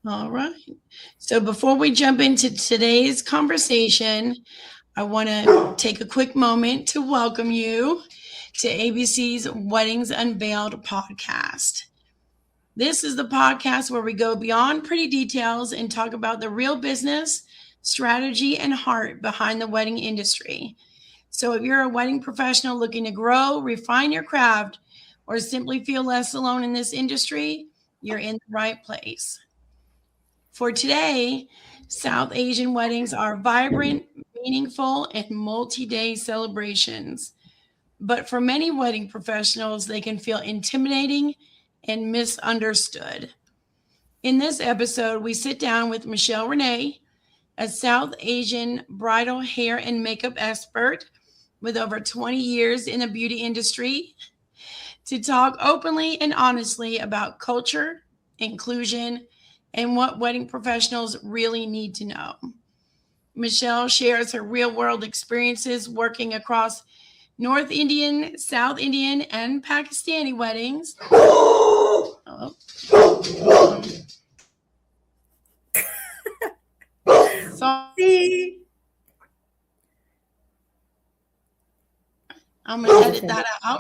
All right. So before we jump into today's conversation, I want to take a quick moment to welcome you to ABC's Weddings Unveiled podcast. This is the podcast where we go beyond pretty details and talk about the real business, strategy, and heart behind the wedding industry. So if you're a wedding professional looking to grow, refine your craft, or simply feel less alone in this industry, you're in the right place. For today, South Asian weddings are vibrant, meaningful, and multi day celebrations. But for many wedding professionals, they can feel intimidating and misunderstood. In this episode, we sit down with Michele Renee, a South Asian bridal hair and makeup expert with over 20 years in the beauty industry, to talk openly and honestly about culture, inclusion, and what wedding professionals really need to know. Michele shares her real world experiences working across North Indian, South Indian, and Pakistani weddings. Oh. See? I'm going to edit that out.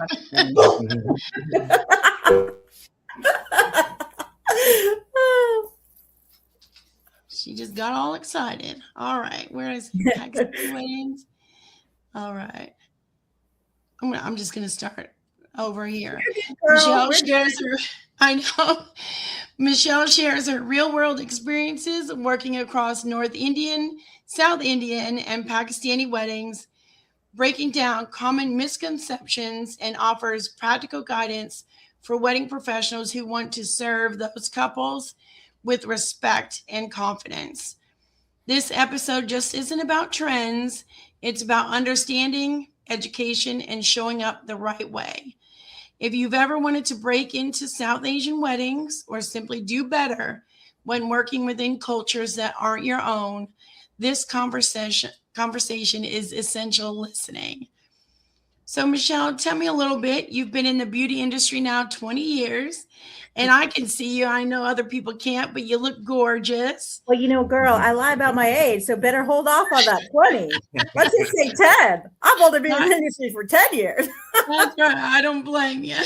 She just got all excited. All right. Where is Pakistani weddings? All right. I'm just going to start over here. Michele shares her, I know. Michele shares her real world experiences working across North Indian, South Indian, and Pakistani weddings, breaking down common misconceptions, and offers practical guidance for wedding professionals who want to serve those couples with respect and confidence. This episode just isn't about trends, it's about understanding, education, and showing up the right way. If you've ever wanted to break into South Asian weddings or simply do better when working within cultures that aren't your own, this conversation is essential listening. So, Michele, tell me a little bit. You've been in the beauty industry now 20 years, and I can see you. I know other people can't, but you look gorgeous. Well, girl, I lie about my age, so better hold off on that 20. Let's just say 10. I've only been in the industry for 10 years. That's right. I don't blame you.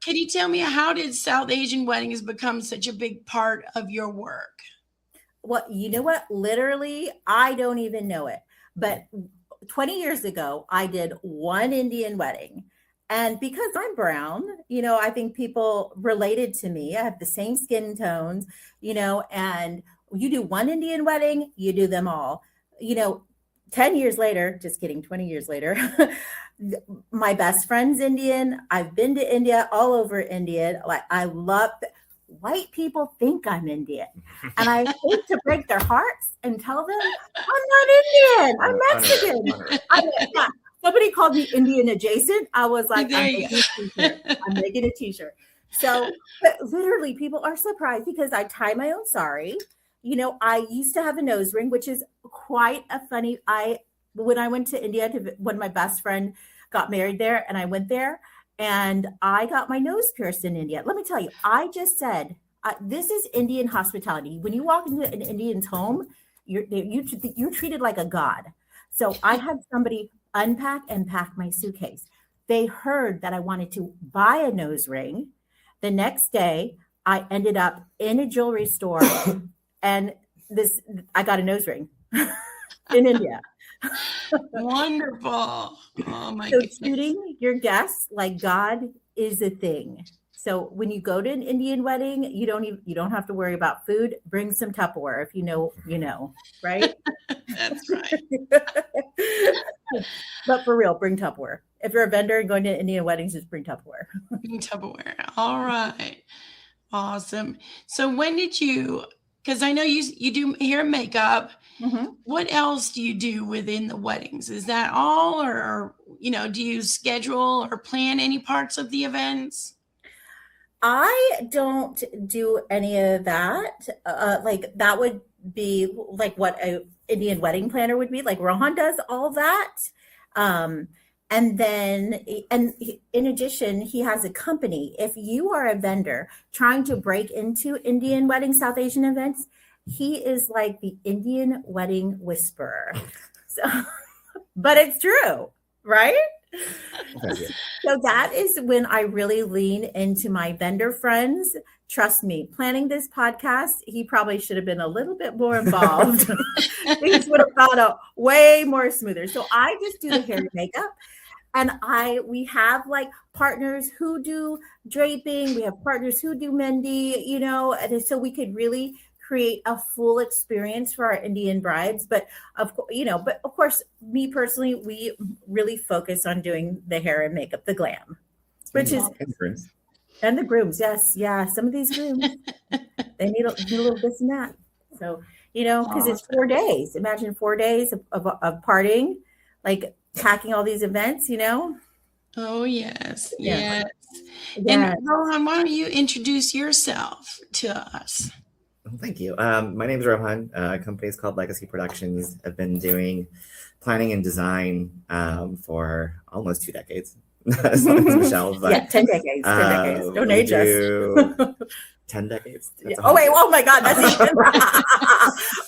Can you tell me, how did South Asian weddings become such a big part of your work? Well, you know what? Literally, I don't even know it. But 20 years ago, I did one Indian wedding. And because I'm brown, I think people related to me. I have the same skin tones, and you do one Indian wedding, you do them all. 10 years later, just kidding, 20 years later, my best friend's Indian. I've been to India, all over India. Like, I love white people think I'm Indian. And I hate to break their hearts and tell them I'm not Indian. I'm Mexican. Somebody called me Indian adjacent. I was like, I'm making a t-shirt. So, but literally people are surprised because I tie my own sari. I used to have a nose ring, which is quite a funny, when I went to India when my best friend got married there, and I went there and I got my nose pierced in India. Let me tell you, I just said, this is Indian hospitality. When you walk into an Indian's home, you're treated like a god. So I had somebody unpack and pack my suitcase. They heard that I wanted to buy a nose ring. The next day, I ended up in a jewelry store and I got a nose ring in India. Wonderful. Oh my So goodness. treating your guests like God is a thing. So when you go to an Indian wedding, you don't have to worry about food. Bring some Tupperware. If you know, right? That's right. But for real, bring Tupperware. If you're a vendor and going to Indian weddings, just bring Tupperware. Bring Tupperware. All right. Awesome. So when did you, because I know you do hair and makeup. Mm-hmm. What else do you do within the weddings? Is that all, or do you schedule or plan any parts of the events? I don't do any of that. Like that would be like what a Indian wedding planner would be. Like Rohan does all that. And then, and in addition, he has a company. If you are a vendor trying to break into Indian wedding, South Asian events, he is like the Indian wedding whisperer. So, but it's true, right? So that is when I really lean into my vendor friends. Trust me, planning this podcast, he probably should have been a little bit more involved. Things would have gone out way more smoother. So I just do the hair and makeup. And we have like partners who do draping, we have partners who do mehndi, and so we could really create a full experience for our Indian brides. But of course, me personally, we really focus on doing the hair and makeup, the glam, which is and the grooms. Yes, yeah. Some of these grooms, they need a little this and that. So because it's 4 days. Imagine 4 days of partying, like packing all these events. Oh yes, yes. Yeah. And Rohan, why don't you introduce yourself to us? Thank you. My name is Rohan. Company is called Legacy Productions. I've been doing planning and design for almost 2 decades. As long as Michelle, but 10 decades. 10 decades. Don't age us. 10 decades. Oh wait! Oh my God! That's even.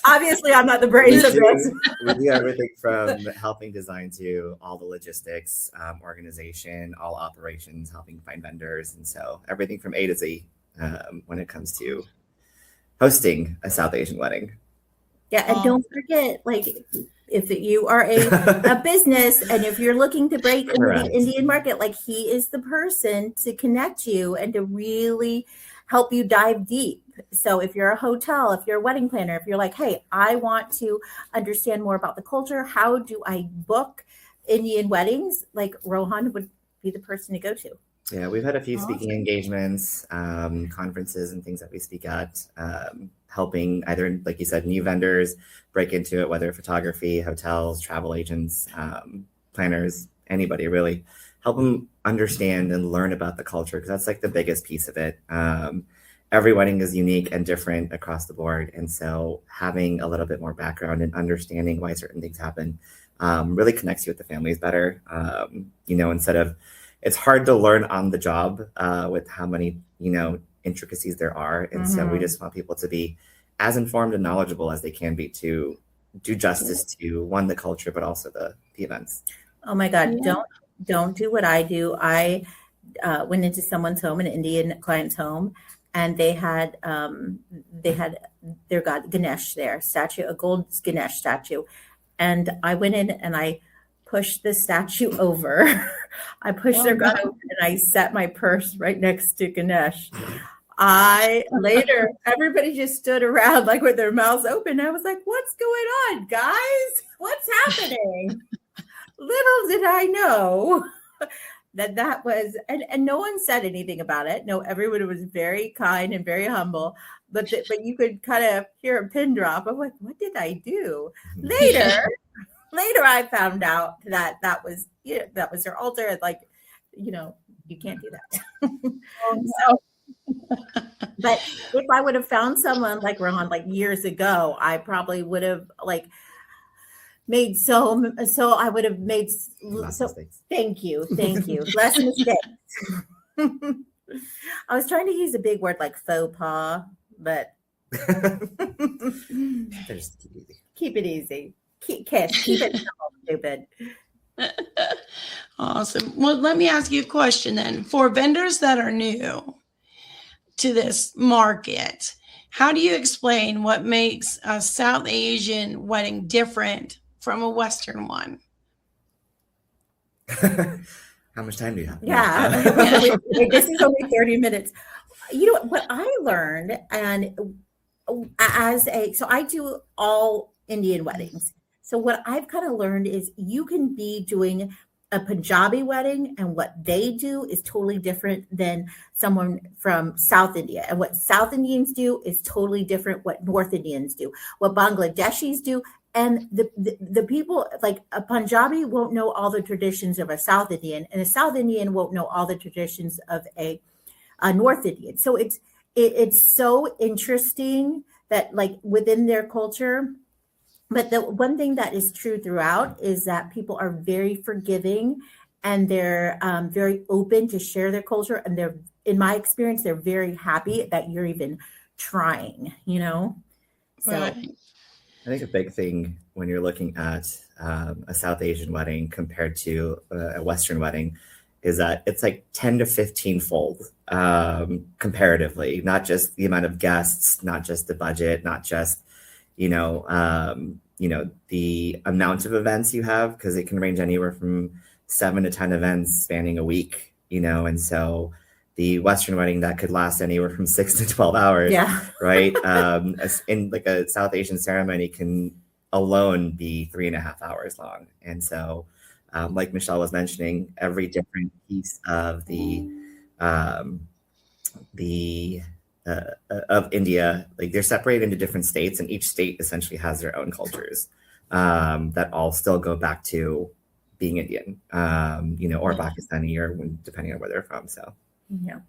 Obviously, I'm not the brains of this. We do everything from helping design to all the logistics, organization, all operations, helping find vendors, and so everything from A to Z when it comes to hosting a South Asian wedding. Yeah, and don't forget, like, if you are a business and if you're looking to break into the Indian market, like he is the person to connect you and to really help you dive deep. So if you're a hotel, if you're a wedding planner, if you're like, hey, I want to understand more about the culture, how do I book Indian weddings? Like Rohan would be the person to go to. Yeah, we've had a few speaking engagements, conferences and things that we speak at, helping either, like you said, new vendors break into it, whether photography, hotels, travel agents, planners, anybody really, help them understand and learn about the culture, because that's like the biggest piece of it. Every wedding is unique and different across the board. And so having a little bit more background and understanding why certain things happen really connects you with the families better. Instead of, it's hard to learn on the job with how many, intricacies there are. And so we just want people to be as informed and knowledgeable as they can be to do justice to one, the culture, but also the events. Oh my God. Yeah. Don't do what I do. I went into someone's home, an Indian client's home, and they had their god Ganesh there, a gold Ganesh statue. And I went in and I pushed the statue over. I pushed their god over and I set my purse right next to Ganesh. Everybody just stood around like with their mouths open. I was like, what's going on, guys? What's happening? Little did I know that was, and no one said anything about it. No, everyone was very kind and very humble, but you could kind of hear a pin drop. I'm like, what did I do? Later, I found out that was their altar. Like, you can't do that. But if I would have found someone like Rohan, like years ago, I probably would have made I would have made less mistakes. Thank you. Less mistakes. I was trying to use a big word like faux pas, but just keep it easy. Keep it easy. Keep it stupid. Awesome. Well, let me ask you a question then. For vendors that are new to this market, how do you explain what makes a South Asian wedding different from a Western one? How much time do you have? Yeah. This is only 30 minutes. What I learned, and so I do all Indian weddings. So what I've kind of learned is you can be doing a Punjabi wedding, and what they do is totally different than someone from South India. And what South Indians do is totally different what North Indians do, what Bangladeshis do. And the people, like a Punjabi won't know all the traditions of a South Indian, and a South Indian won't know all the traditions of a North Indian. So it's so interesting that like within their culture. But the one thing that is true throughout is that people are very forgiving and they're very open to share their culture. And they're, in my experience, they're very happy that you're even trying, you know? So, Right. I think a big thing when you're looking at a South Asian wedding compared to a Western wedding is that it's like 10 to 15 fold comparatively, not just the amount of guests, not just the budget, not just, the amount of events you have, because it can range anywhere from 7 to 10 events spanning a week, and so the Western wedding that could last anywhere from 6 to 12 hours, yeah. right? In like a South Asian ceremony can alone be 3.5 hours long. And so, like Michelle was mentioning, every different piece of of India, like they're separated into different states, and each state essentially has their own cultures that all still go back to being Indian, or Pakistani, or depending on where they're from. So, Yeah.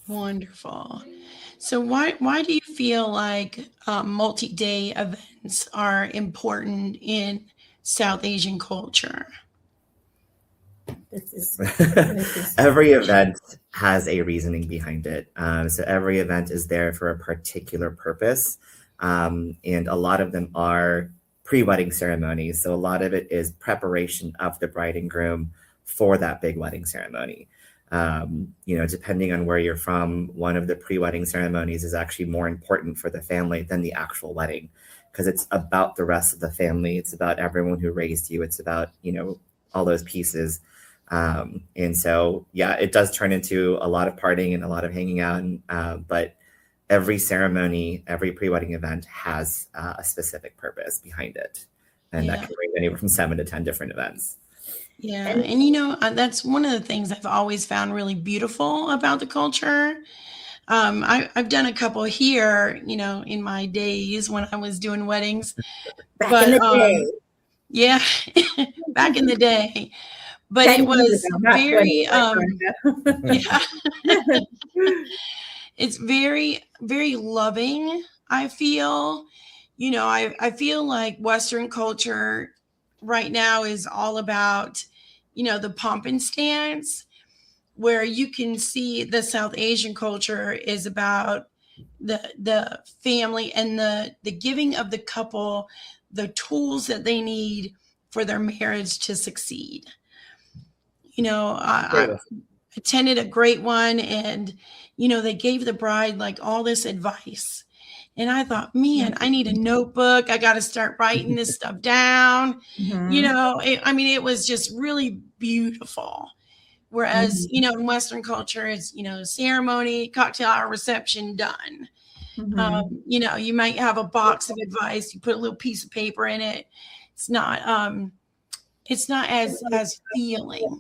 Wonderful. So why do you feel like multi-day events are important in South Asian culture? This is every event has a reasoning behind it. So every event is there for a particular purpose. And a lot of them are pre-wedding ceremonies. So a lot of it is preparation of the bride and groom for that big wedding ceremony. Depending on where you're from, one of the pre-wedding ceremonies is actually more important for the family than the actual wedding, because it's about the rest of the family. It's about everyone who raised you. It's about, all those pieces. And so, yeah, it does turn into a lot of partying and a lot of hanging out. But every ceremony, every pre-wedding event has a specific purpose behind it. And that can range anywhere from 7 to 10 different events. Yeah. And that's one of the things I've always found really beautiful about the culture. I've done a couple here, in my days when I was doing weddings. back in the day. Yeah, back in the day. But it was very, it's very, very loving, I feel. I feel like Western culture right now is all about, the pomp and stance, where you can see the South Asian culture is about the family and the giving of the couple the tools that they need for their marriage to succeed. I attended a great one, and they gave the bride like all this advice, and I thought, man, I need a notebook. I got to start writing this stuff down. It was just really beautiful. Whereas, in Western culture, it's, ceremony, cocktail hour, reception, done. You might have a box of advice. You put a little piece of paper in it. It's not as feeling,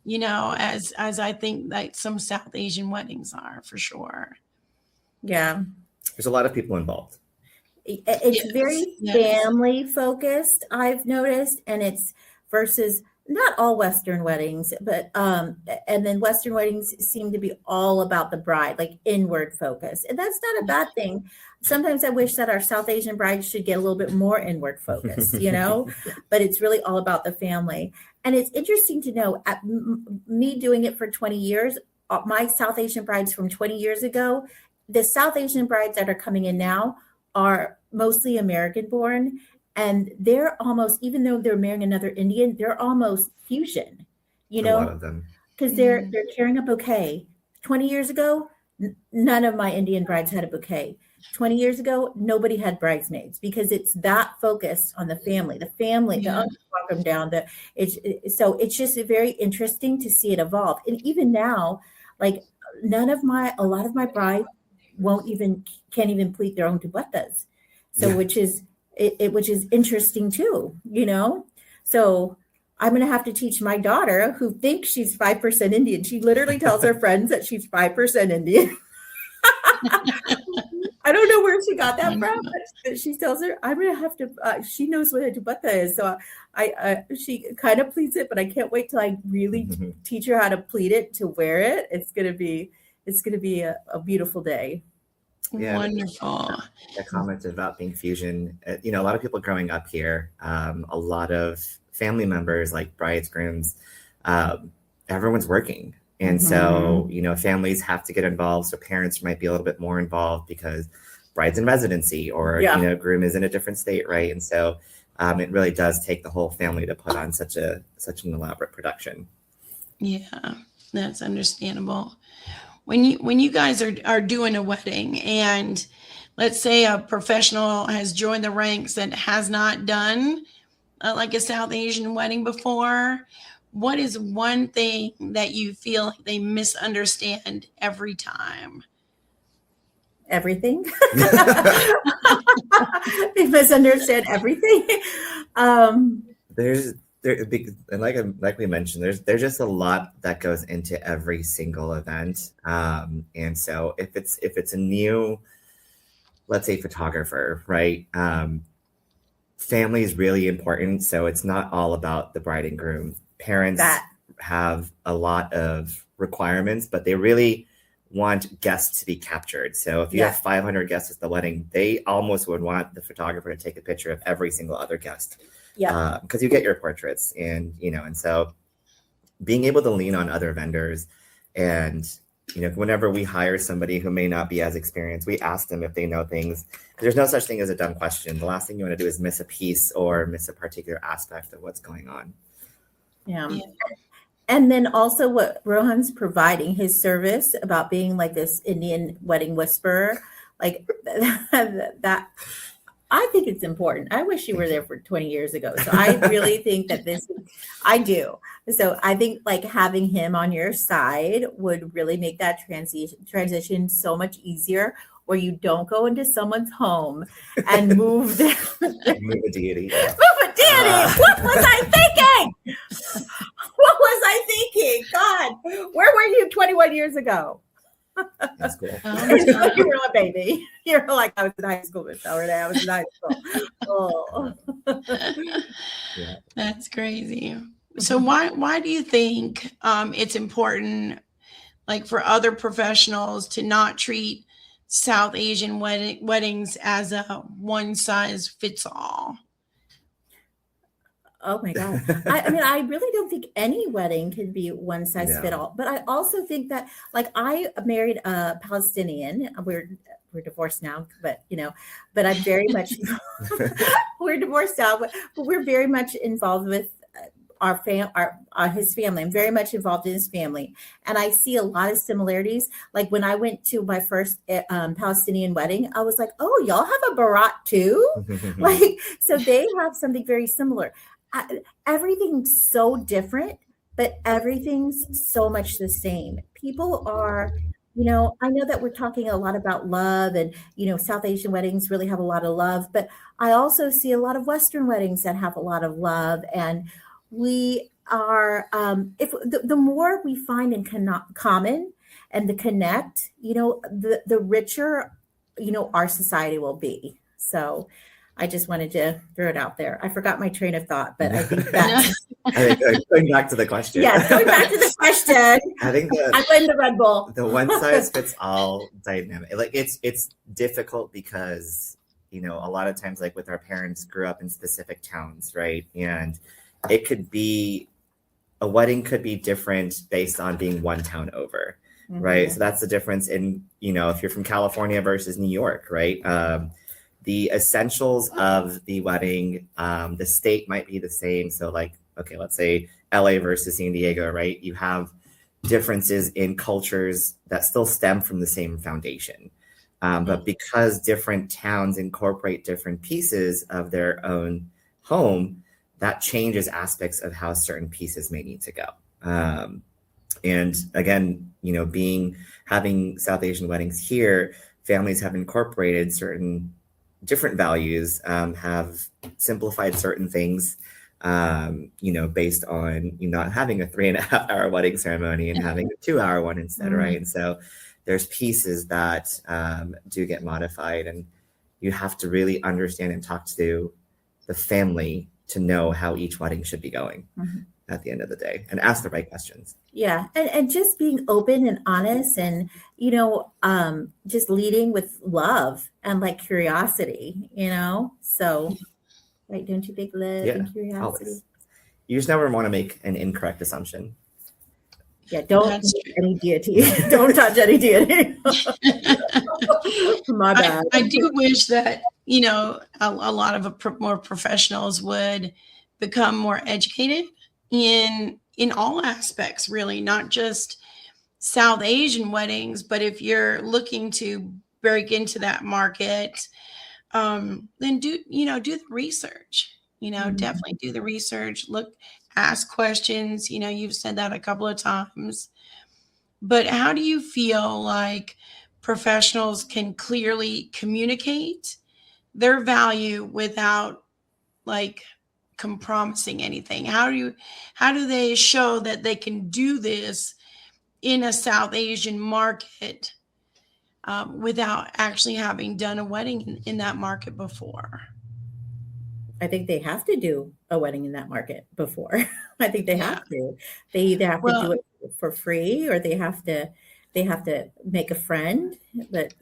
as I think like some South Asian weddings are, for sure. Yeah. There's a lot of people involved. It's very family focused, I've noticed, and it's versus not all Western weddings, but and then Western weddings seem to be all about the bride, like inward focus. And that's not a bad thing. Sometimes I wish that our South Asian brides should get a little bit more inward focused, but it's really all about the family. And it's interesting to know, me doing it for 20 years, my South Asian brides from 20 years ago, the South Asian brides that are coming in now are mostly American born. And they're almost, even though they're marrying another Indian, they're almost fusion, A lot of them. because they're carrying a bouquet. 20 years ago, none of my Indian brides had a bouquet. 20 years ago, nobody had bridesmaids, because it's that focused on the family, the uncle walk them down. So it's just very interesting to see it evolve. And even now, like a lot of my brides can't even pleat their own dupattas. So which is interesting too, So I'm going to have to teach my daughter, who thinks she's 5% Indian. She literally tells her friends that she's 5% Indian. I don't know where she got that from, but she tells her I'm going to have to, she knows what a dupatta is. So she kind of pleats it, but I can't wait till I really teach her how to pleat it, to wear it. It's going to be a beautiful day. Yeah, wonderful. A comment about being fusion. A lot of people growing up here, a lot of family members, like brides, grooms, everyone's working. And so, families have to get involved. So parents might be a little bit more involved because bride's in residency or, groom is in a different state, right? And so it really does take the whole family to put on such an elaborate production. Yeah, that's understandable. When you guys are doing a wedding, and let's say a professional has joined the ranks that has not done like a South Asian wedding before, what is one thing that you feel they misunderstand every time? Everything. They misunderstand everything. And like we mentioned, there's just a lot that goes into every single event. And so if it's a new, let's say, photographer, right? Family is really important. So it's not all about the bride and groom. Parents have a lot of requirements, but they really want guests to be captured. So if you have 500 guests at the wedding, they almost would want the photographer to take a picture of every single other guest. Yeah. Because you get your portraits, and so being able to lean on other vendors, and whenever we hire somebody who may not be as experienced, we ask them if they know things. There's no such thing as a dumb question. The last thing you want to do is miss a piece or miss a particular aspect of what's going on. Yeah. And then also what Rohan's providing, his service about being like this Indian wedding whisperer, like that, I think it's important. I wish you were there for 20 years ago. So I really think that I do. So I think like having him on your side would really make that transition so much easier, where you don't go into someone's home and move them. Move a deity. Move a deity. What was I thinking? What was I thinking? God, where were you 21 years ago? That's cool. You were a baby. You're like, I was in high school, Michele Renee. I was in high school. Yeah. That's crazy. So why do you think it's important, like for other professionals, to not treat South Asian weddings as a one size fits all? Oh my God. I mean, I really don't think any wedding can be one size fit all. But I also think that, like, I married a Palestinian. We're divorced now, but but I'm very much we're divorced now, but we're very much involved with his family. I'm very much involved in his family, and I see a lot of similarities. Like when I went to my first Palestinian wedding, I was like, "Oh, y'all have a barat too?" Like, so they have something very similar. Everything's so different, but everything's so much the same. People are, I know that we're talking a lot about love, and South Asian weddings really have a lot of love, but I also see a lot of Western weddings that have a lot of love, and we are, if the more we find in common and the connect, the richer, our society will be. So I just wanted to throw it out there. I forgot my train of thought, but I think that going back to the question. Yeah, going back to the question. I think I blame the Red Bull. The one size fits all dynamic. Like it's difficult because a lot of times, like with our parents, grew up in specific towns, right? And it could be a wedding could be different based on being one town over, right? So that's the difference in if you're from California versus New York, right? The essentials of the wedding, the state might be the same. So like, okay, let's say LA versus San Diego, right? You have differences in cultures that still stem from the same foundation. But because different towns incorporate different pieces of their own home, that changes aspects of how certain pieces may need to go. And again, having South Asian weddings here, families have incorporated certain different values, have simplified certain things, based on not having a 3.5-hour wedding ceremony and having a 2-hour one instead, right? And so there's pieces that do get modified, and you have to really understand and talk to the family to know how each wedding should be going at the end of the day, and ask the right questions. Yeah. And just being open and honest, and, just leading with love and like curiosity, so right. Don't you think love and curiosity? Always. you just never want to make an incorrect assumption. Yeah, don't That's touch any deity. Don't touch any deity. My bad. I do wish that, a lot of more professionals would become more educated in all aspects, really, not just South Asian weddings, but if you're looking to break into that market, then do the research. Definitely do the research. Look, ask questions. You've said that a couple of times. But how do you feel like professionals can clearly communicate their value without like compromising anything? How do they show that they can do this in a South Asian market without actually having done a wedding in that market before? I think they have to do a wedding in that market before. I think they Yeah. have to. They either have to Well, do it for free or they have to make a friend. But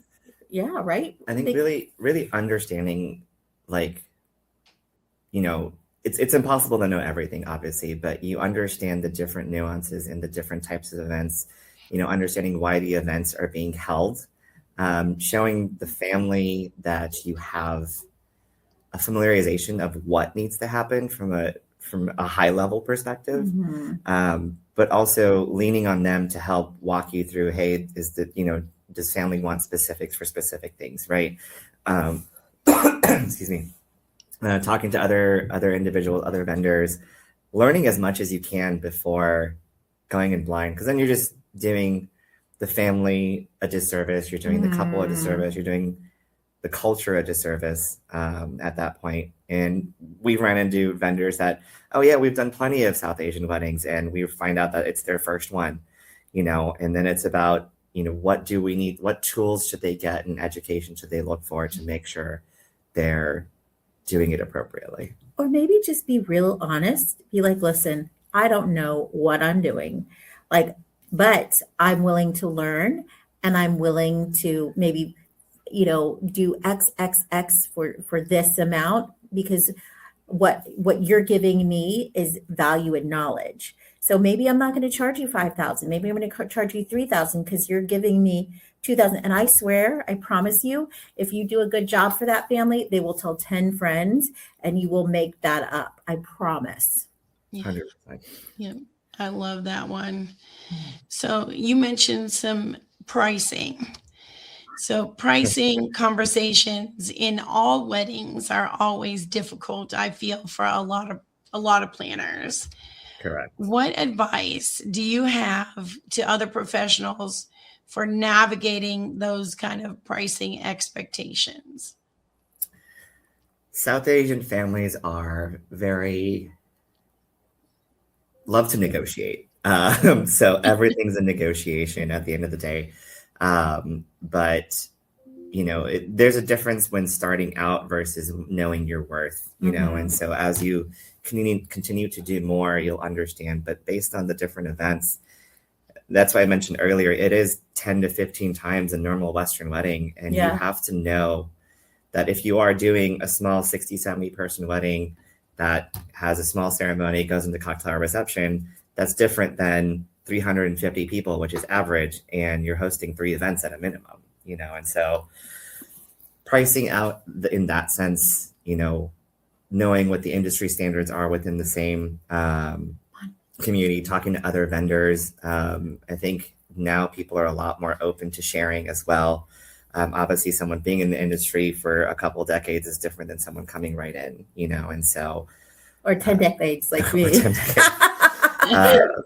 yeah, right. I think They- really, really understanding, like, it's impossible to know everything, obviously, but you understand the different nuances and the different types of events, understanding why the events are being held, showing the family that you have a familiarization of what needs to happen from a high level perspective, but also leaning on them to help walk you through, hey, does family want specifics for specific things, right? Excuse me. Talking to other individuals, other vendors, learning as much as you can before going in blind, because then you're just doing the family a disservice, you're doing the couple a disservice, you're doing the culture a disservice at that point. And we ran into vendors that, oh yeah, we've done plenty of South Asian weddings, and we find out that it's their first one, and then it's about, what do we need, what tools should they get and education should they look for to make sure they're doing it appropriately. Or maybe just be real honest. Be like, listen, I don't know what I'm doing. But I'm willing to learn, and I'm willing to maybe, do XXX for this amount, because what you're giving me is value and knowledge. So maybe I'm not going to charge you 5,000. Maybe I'm going to charge you 3,000 because you're giving me 2,000. And I swear, I promise you, if you do a good job for that family, they will tell 10 friends and you will make that up. I promise. Yeah. 100%. Yeah, I love that one. So you mentioned some pricing. So pricing conversations in all weddings are always difficult, I feel, for a lot of planners. Correct. What advice do you have to other professionals for navigating those kind of pricing expectations? South Asian families are love to negotiate. So everything's a negotiation at the end of the day. But there's a difference when starting out versus knowing your worth, and so as you continue to do more, you'll understand. But based on the different events, that's why I mentioned earlier, it is 10 to 15 times a normal Western wedding. And you have to know that if you are doing a small 60, 70 person wedding that has a small ceremony, goes into cocktail reception, that's different than 350 people, which is average, and you're hosting 3 events at a minimum, and so pricing out in that sense, knowing what the industry standards are within the same community, talking to other vendors. I think now people are a lot more open to sharing as well. Obviously, someone being in the industry for a couple of decades is different than someone coming right in, and so. Or 10 decades like me. 10 decades.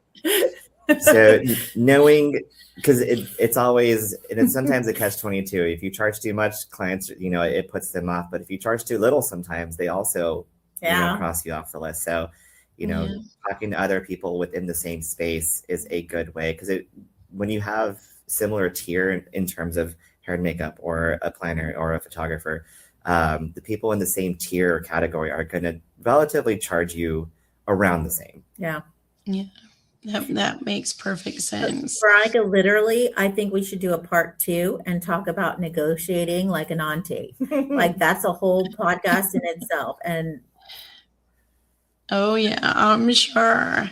So knowing, because it's always, and it's sometimes a catch-22. If you charge too much, clients, it puts them off. But if you charge too little, sometimes they also cross you off the list. So, talking to other people within the same space is a good way, because when you have similar tier in terms of hair and makeup, or a planner or a photographer, the people in the same tier or category are going to relatively charge you around the same. Yeah. That makes perfect sense. Veronica, literally, I think we should do a part 2 and talk about negotiating like an auntie. Like that's a whole podcast in itself. And Oh yeah, I'm sure.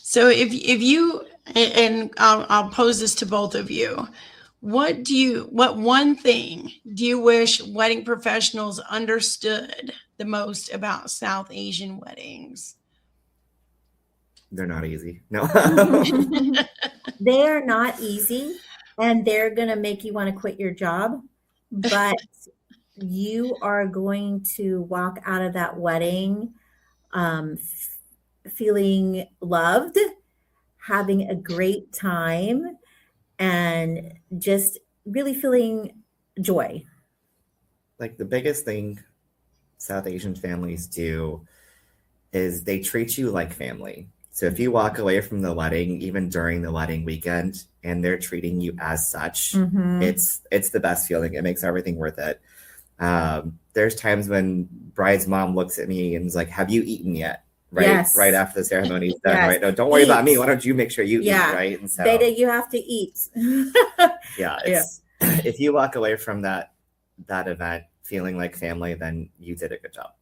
So if you, and I'll pose this to both of you. What one thing do you wish wedding professionals understood the most about South Asian weddings? They're not easy. No. They are not easy, and they're going to make you want to quit your job, but you are going to walk out of that wedding feeling loved, having a great time, and just really feeling joy. Like the biggest thing South Asian families do is they treat you like family. So if you walk away from the wedding, even during the wedding weekend, and they're treating you as such, it's the best feeling. It makes everything worth it. There's times when bride's mom looks at me and is like, "Have you eaten yet?" Right, Yes. right after the ceremony is done. Yes. Right, no, don't worry about me. Eat. Why don't you make sure you Yeah. eat? Right, and so You have to eat. yeah, it's if you walk away from that event feeling like family, then you did a good job.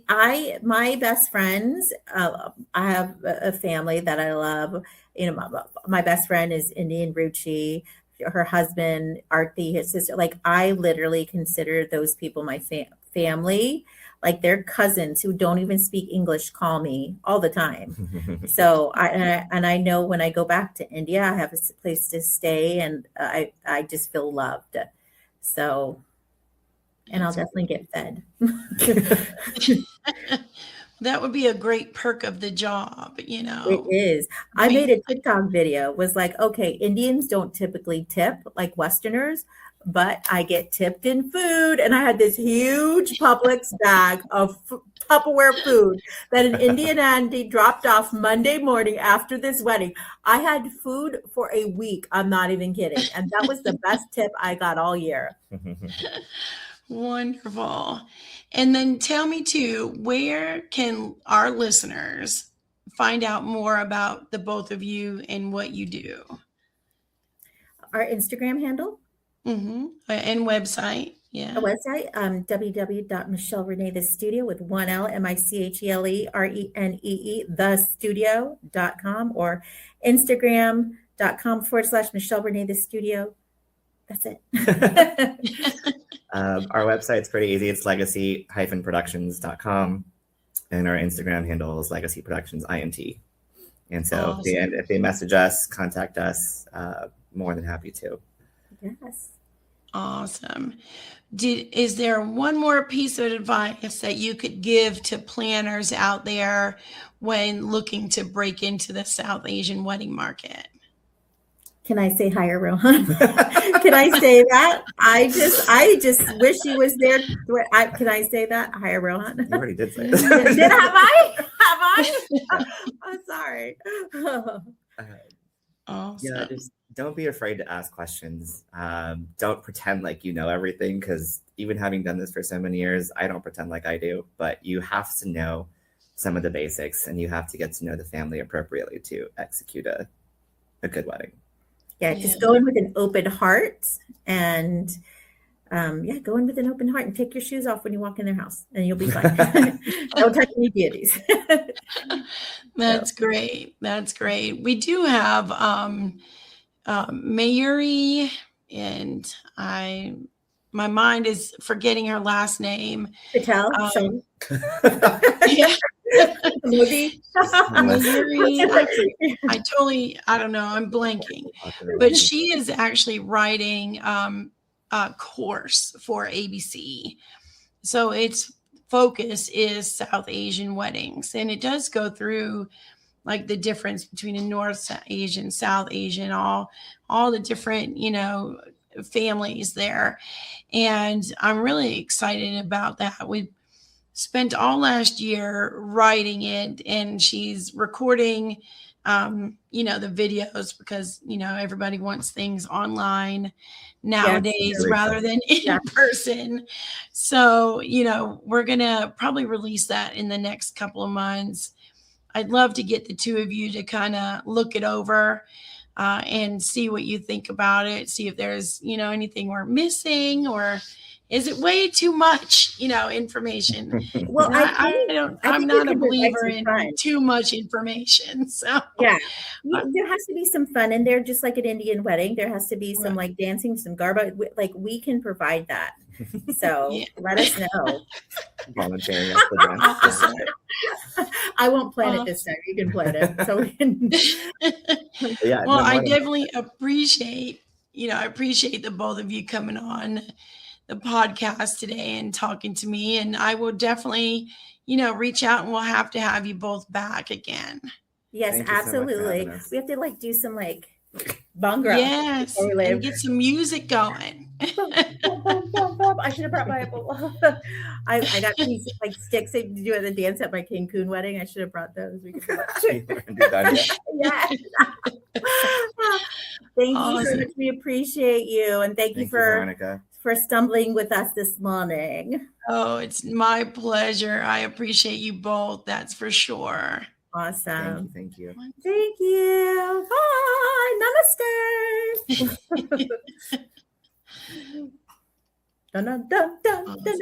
My best friends, I have a family that I love. You know, my best friend is Indian Ruchi, her husband, Arti, his sister. Like, I literally consider those people my family. Like, their cousins who don't even speak English call me all the time. So I know when I go back to India, I have a place to stay, and I just feel loved. So, and I'll definitely get fed. That would be a great perk of the job, you know. It is. I made a TikTok video, was like, okay, Indians don't typically tip like Westerners, but I get tipped in food. And I had this huge Publix bag of Tupperware food that an Indian auntie dropped off Monday morning after this wedding. I had food for a week. I'm not even kidding. And that was the best tip I got all year. Wonderful. And then tell me too, where can our listeners find out more about the both of you and what you do? Our Instagram handle. And website. Yeah. A website, www.michelereneethestudio with one L, MICHELERENEE, thestudio.com, or Instagram.com/Michele Renee the Studio. That's it. Our website's pretty easy. It's legacy-productions.com. And our Instagram handle is Legacy Productions INT. And so awesome. if they message us, contact us, more than happy to. Yes. Awesome. Is there one more piece of advice that you could give to planners out there when looking to break into the South Asian wedding market? Can I say hire Rohan? Can I say that? I just wish he was there. Can I say that? Hire Rohan? You already did say it. Have I? I'm sorry. Awesome. Yeah, just don't be afraid to ask questions. Don't pretend like you know everything, because even having done this for so many years, I don't pretend like I do. But you have to know some of the basics, and you have to get to know the family appropriately to execute a good wedding. Yeah, just go in with an open heart, and go in with an open heart and take your shoes off when you walk in their house, and you'll be fine. Don't touch any deities. That's great. That's great. We do have Mayuri, and my mind is forgetting her last name. Patel. Yeah. Maybe. I don't know. I'm blanking. But she is actually writing a course for ABC. So its focus is South Asian weddings. And it does go through like the difference between a North Asian, South Asian, all the different, families there. And I'm really excited about that. We spent all last year writing it, and she's recording, the videos, because, everybody wants things online nowadays rather than in person. So, we're going to probably release that in the next couple of months. I'd love to get the two of you to kind of look it over and see what you think about it. See if there's, anything we're missing, or is it way too much, information? Well, I'm think not you a can provide believer some in fun. too much information. So Yeah, there has to be some fun in there, just like an Indian wedding. There has to be some like dancing, some garba. Like we can provide that. So yeah. let us know. Volunteering as the dance. Awesome. I won't plan it this time. You can plan it. So we can. Yeah, Well, no, I more than- definitely appreciate, I appreciate the both of you coming on the podcast today and talking to me. And I will definitely, reach out and we'll have to have you both back again. Yes, Thank you so much for absolutely. having us. We have to like do some like bhangra. Yes, before we leave. and get some music going. I should have brought my. I got these like sticks to do at the dance at my Cancun wedding. I should have brought those. We could You learned it done yet? Yes. Thank you so Awesome. much. We appreciate you, and thank you Veronica. for stumbling with us this morning. Oh, it's my pleasure. I appreciate you both. That's for sure. Awesome. Thank you. Thank you. Bye. Namaste. Dun, dun, dun, dun, dun.